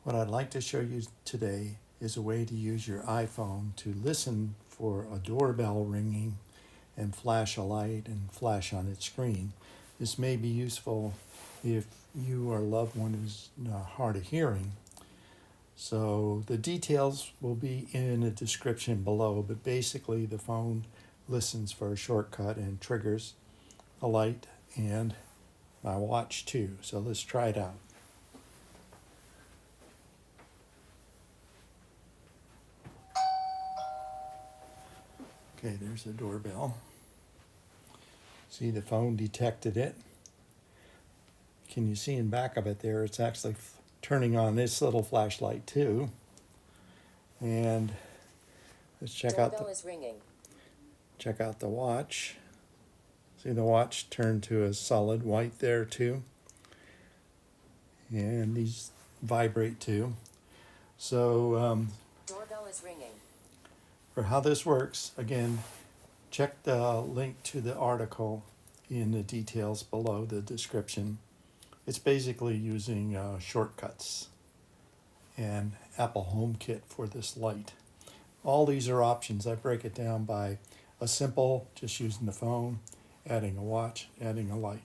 What I'd like to show you today is a way to use your iPhone to listen for a doorbell ringing and flash a light and flash on its screen. This may be useful if you or a loved one is hard of hearing. So the details will be in the description below, but basically the phone listens for a shortcut and triggers a light and my watch too. So let's try it out. Okay, there's the doorbell. See, the phone detected it. Can you see in back of it there, it's actually turning on this little flashlight too. And let's check out the watch. See, the watch turned to a solid white there too. And these vibrate too. So Doorbell is ringing. For how this works, again, check the link to the article in the details below the description. It's basically using shortcuts and Apple HomeKit for this light. All these are options. I break it down by a simple, just using the phone, adding a watch, adding a light.